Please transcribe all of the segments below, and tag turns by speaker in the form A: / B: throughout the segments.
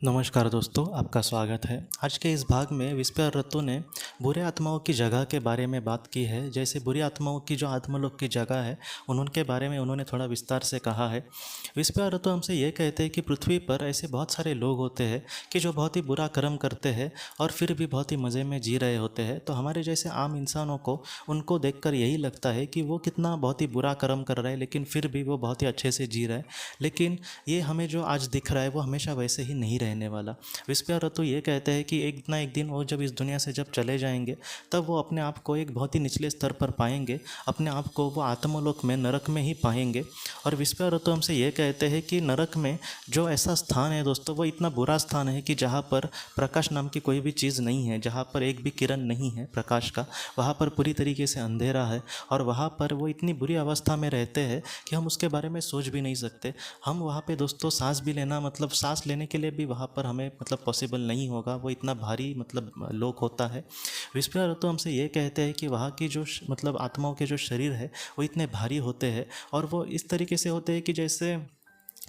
A: नमस्कार दोस्तों, आपका स्वागत है। आज के इस भाग में विस्पर रत्तू ने बुरे आत्माओं की जगह के बारे में बात की है। जैसे बुरी आत्माओं की जो आत्मलोक की जगह है उनके बारे में उन्होंने थोड़ा विस्तार से कहा है। विस्पर रत्तू हमसे ये कहते हैं कि पृथ्वी पर ऐसे बहुत सारे लोग होते हैं कि जो बहुत ही बुरा कर्म करते हैं और फिर भी बहुत ही मज़े में जी रहे होते हैं। तो हमारे जैसे आम इंसानों को उनको देखकर यही लगता है कि वो कितना बहुत ही बुरा कर्म कर रहा है, लेकिन फिर भी वो बहुत ही अच्छे से जी रहा है। लेकिन ये हमें जो आज दिख रहा है वो हमेशा वैसे ही नहीं रहने वाला। विस्पर रत्तू ये कहते हैं कि एक ना एक दिन वो जब इस दुनिया से जब चले जाएंगे तब वो अपने आप को एक बहुत ही निचले स्तर पर पाएंगे, अपने आप को वो आत्मलोक में नरक में ही पाएंगे। और विस्पर रत्तू हमसे ये कहते हैं कि नरक में जो ऐसा स्थान है दोस्तों, वो इतना बुरा स्थान है कि जहाँ पर प्रकाश नाम की कोई भी चीज़ नहीं है, जहाँ पर एक भी किरण नहीं है प्रकाश का, वहाँ पर पूरी तरीके से अंधेरा है। और वहाँ पर वो इतनी बुरी अवस्था में रहते हैं कि हम उसके बारे में सोच भी नहीं सकते। हम वहाँ पे दोस्तों सांस भी लेना, मतलब सांस लेने के लिए भी वहाँ पर हमें मतलब पॉसिबल नहीं होगा। वो इतना भारी मतलब लोक होता है। विस्पर रत्तू हमसे ये कहते हैं कि वहाँ की जो मतलब आत्माओं के जो शरीर है वो इतने भारी होते हैं और वो इस तरीके से होते हैं कि जैसे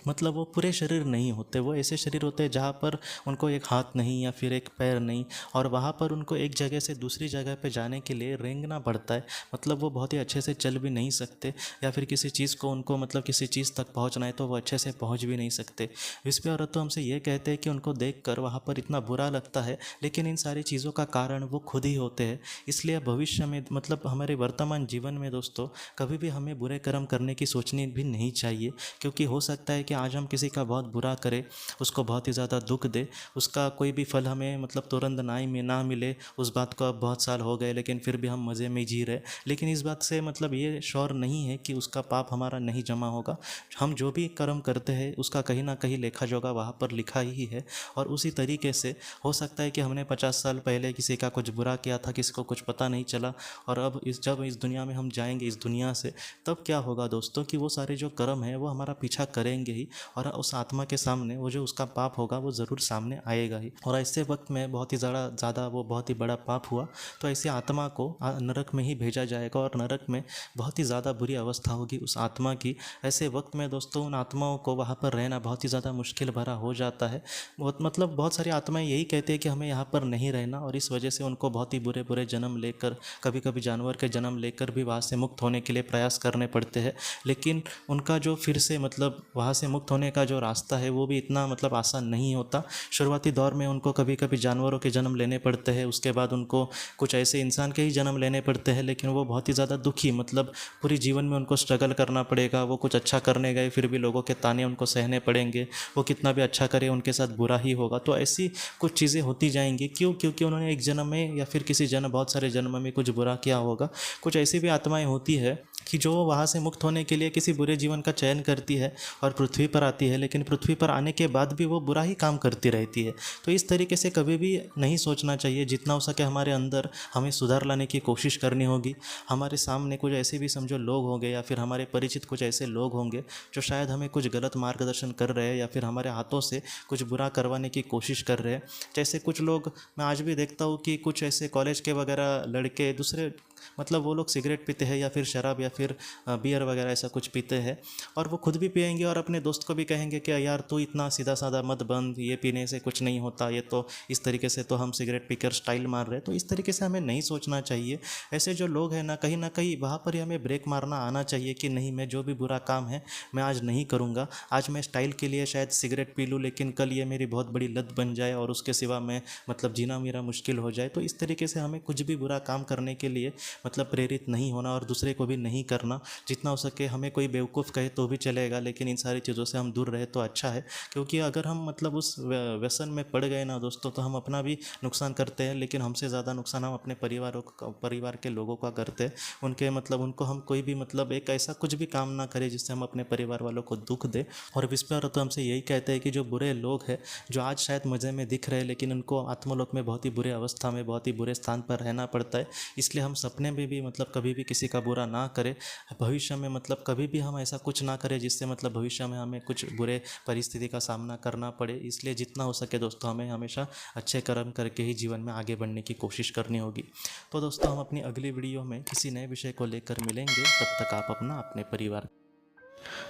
A: मतलब वो पूरे शरीर नहीं होते, वो ऐसे शरीर होते हैं जहाँ पर उनको एक हाथ नहीं या फिर एक पैर नहीं, और वहाँ पर उनको एक जगह से दूसरी जगह पे जाने के लिए रेंगना पड़ता है। मतलब वो बहुत ही अच्छे से चल भी नहीं सकते, या फिर किसी चीज़ को उनको मतलब किसी चीज़ तक पहुँचना है तो वो अच्छे से पहुँच भी नहीं सकते। विस्पर रत्तू हमसे ये कहते हैं कि उनको देख कर वहाँ पर इतना बुरा लगता है, लेकिन इन सारी चीज़ों का कारण वो खुद ही होते हैं। इसलिए भविष्य में मतलब हमारे वर्तमान जीवन में दोस्तों कभी भी हमें बुरे कर्म करने की सोचनी भी नहीं चाहिए, क्योंकि हो सकता है कि आज हम किसी का बहुत बुरा करें, उसको बहुत ही ज़्यादा दुख दे, उसका कोई भी फल हमें मतलब तुरंत ना मिले। उस बात को अब बहुत साल हो गए लेकिन फिर भी हम मज़े में जी रहे, लेकिन इस बात से मतलब ये श्योर नहीं है कि उसका पाप हमारा नहीं जमा होगा। हम जो भी कर्म करते हैं उसका कहीं ना कहीं लेखा जोखा वहाँ पर लिखा ही है। और उसी तरीके से हो सकता है कि हमने 50 साल पहले किसी का कुछ बुरा किया था, किसी को कुछ पता नहीं चला, और अब जब इस दुनिया में हम जाएंगे इस दुनिया से, तब क्या होगा दोस्तों कि वो सारे जो कर्म है वो हमारा पीछा करेंगे ही, और उस आत्मा के सामने वो जो उसका पाप होगा वो ज़रूर सामने आएगा ही। और ऐसे वक्त में बहुत ही ज़्यादा वो बहुत ही बड़ा पाप हुआ तो ऐसी आत्मा को नरक में ही भेजा जाएगा, और नरक में बहुत ही ज़्यादा बुरी अवस्था होगी उस आत्मा की। ऐसे वक्त में दोस्तों उन आत्माओं को वहाँ पर रहना बहुत ही ज़्यादा मुश्किल भरा हो जाता है। बहुत सारी आत्माएं यही कहती है कि हमें यहाँ पर नहीं रहना, और इस वजह से उनको बहुत ही बुरे बुरे जन्म लेकर, कभी कभी जानवर के जन्म लेकर भी वहाँ से मुक्त होने के लिए प्रयास करने पड़ते हैं। लेकिन उनका जो फिर से मतलब वहाँ से मुक्त होने का जो रास्ता है वो भी इतना मतलब आसान नहीं होता। शुरुआती दौर में उनको कभी कभी जानवरों के जन्म लेने पड़ते हैं, उसके बाद उनको कुछ ऐसे इंसान के ही जन्म लेने पड़ते हैं, लेकिन वो बहुत ही ज़्यादा दुखी, मतलब पूरी जीवन में उनको स्ट्रगल करना पड़ेगा। वो कुछ अच्छा करने गए फिर भी लोगों के ताने उनको सहने पड़ेंगे, वो कितना भी अच्छा करे उनके साथ बुरा ही होगा। तो ऐसी कुछ चीज़ें होती जाएंगी। क्यों? क्योंकि उन्होंने एक जन्म में या फिर किसी जन्म बहुत सारे जन्म में कुछ बुरा किया होगा। कुछ ऐसी भी आत्माएं होती है कि जो वहाँ से मुक्त होने के लिए किसी बुरे जीवन का चयन करती है और पृथ्वी पर आती है, लेकिन पृथ्वी पर आने के बाद भी वो बुरा ही काम करती रहती है। तो इस तरीके से कभी भी नहीं सोचना चाहिए। जितना हो सके हमारे अंदर हमें सुधार लाने की कोशिश करनी होगी। हमारे सामने कुछ ऐसे भी समझो लोग होंगे, या फिर हमारे परिचित कुछ ऐसे लोग होंगे जो शायद हमें कुछ गलत मार्गदर्शन कर रहे हैं, या फिर हमारे हाथों से कुछ बुरा करवाने की कोशिश कर रहे हैं। जैसे कुछ लोग, मैं आज भी देखता हूँ कि कुछ ऐसे कॉलेज के वगैरह लड़के दूसरे मतलब वो लोग सिगरेट पीते हैं या फिर शराब या फिर बियर वगैरह ऐसा कुछ पीते हैं, और वो खुद भी पिएंगे और अपने दोस्त को भी कहेंगे कि यार तू इतना सीधा साधा मत बंद, ये पीने से कुछ नहीं होता, ये तो इस तरीके से तो हम सिगरेट पीकर स्टाइल मार रहे हैं। तो इस तरीके से हमें नहीं सोचना चाहिए। ऐसे जो लोग हैं ना, कहीं वहाँ पर ही हमें ब्रेक मारना आना चाहिए कि नहीं, मैं जो भी बुरा काम है मैं आज नहीं करूँगा। आज मैं स्टाइल के लिए शायद सिगरेट पी लूँ, लेकिन कल ये मेरी बहुत बड़ी लत बन जाए और उसके सिवा मैं मतलब जीना मेरा मुश्किल हो जाए। तो इस तरीके से हमें कुछ भी बुरा काम करने के लिए मतलब प्रेरित नहीं होना, और दूसरे को भी नहीं करना। जितना हो सके हमें कोई बेवकूफ़ कहे तो भी चलेगा, लेकिन इन सारी चीज़ों से हम दूर रहे तो अच्छा है। क्योंकि अगर हम मतलब उस व्यसन में पड़ गए ना दोस्तों, तो हम अपना भी नुकसान करते हैं, लेकिन हमसे ज़्यादा नुकसान हम अपने परिवार के लोगों का करते हैं। उनके मतलब उनको हम कोई भी मतलब एक ऐसा कुछ भी काम ना करें जिससे हम अपने परिवार वालों को दुख दे। और विस्पर तो हमसे यही कहते हैं कि जो बुरे लोग हैं, जो आज शायद मज़े में दिख रहे हैं, लेकिन उनको आत्मलोक में बहुत ही बुरे अवस्था में, बहुत ही बुरे स्थान पर रहना पड़ता है। इसलिए हम सपने में भी मतलब कभी भी किसी का बुरा ना करें। भविष्य में मतलब कभी भी हम ऐसा कुछ ना करें जिससे मतलब भविष्य में हमें कुछ बुरे परिस्थिति का सामना करना पड़े। इसलिए जितना हो सके दोस्तों हमें हमेशा अच्छे कर्म करके ही जीवन में आगे बढ़ने की कोशिश करनी होगी। तो दोस्तों हम अपनी अगली वीडियो में किसी नए विषय को लेकर मिलेंगे। तब तक आप अपना, अपने परिवार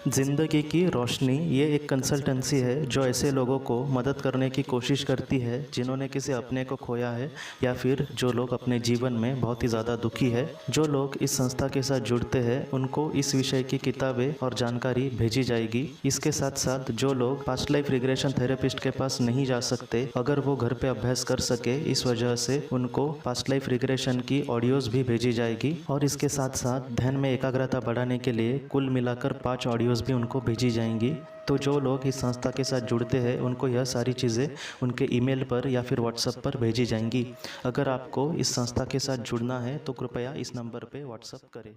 A: ज़िंदगी की रोशनी ये एक कंसल्टेंसी है जो ऐसे लोगों को मदद करने की कोशिश करती है जिन्होंने किसी अपने को खोया है या फिर जो लोग अपने जीवन में बहुत ही ज़्यादा दुखी है। जो लोग इस संस्था के साथ जुड़ते हैं उनको इस विषय की किताबें और जानकारी भेजी जाएगी। इसके साथ साथ जो लोग पास्ट लाइफ रिग्रेशन थेरेपिस्ट के पास नहीं जा सकते, अगर वो घर पे अभ्यास कर सके, इस वजह से उनको पास्ट लाइफ रिग्रेशन की ऑडियोज़ भी भेजी जाएगी। और इसके साथ साथ ध्यान में एकाग्रता बढ़ाने के लिए कुल मिलाकर 5 ऑडियोज़ भी उनको भेजी जाएंगी। तो जो लोग इस संस्था के साथ जुड़ते हैं उनको यह सारी चीज़ें उनके ईमेल पर या फिर व्हाट्सएप पर भेजी जाएंगी। अगर आपको इस संस्था के साथ जुड़ना है तो कृपया इस नंबर पे व्हाट्सएप करें।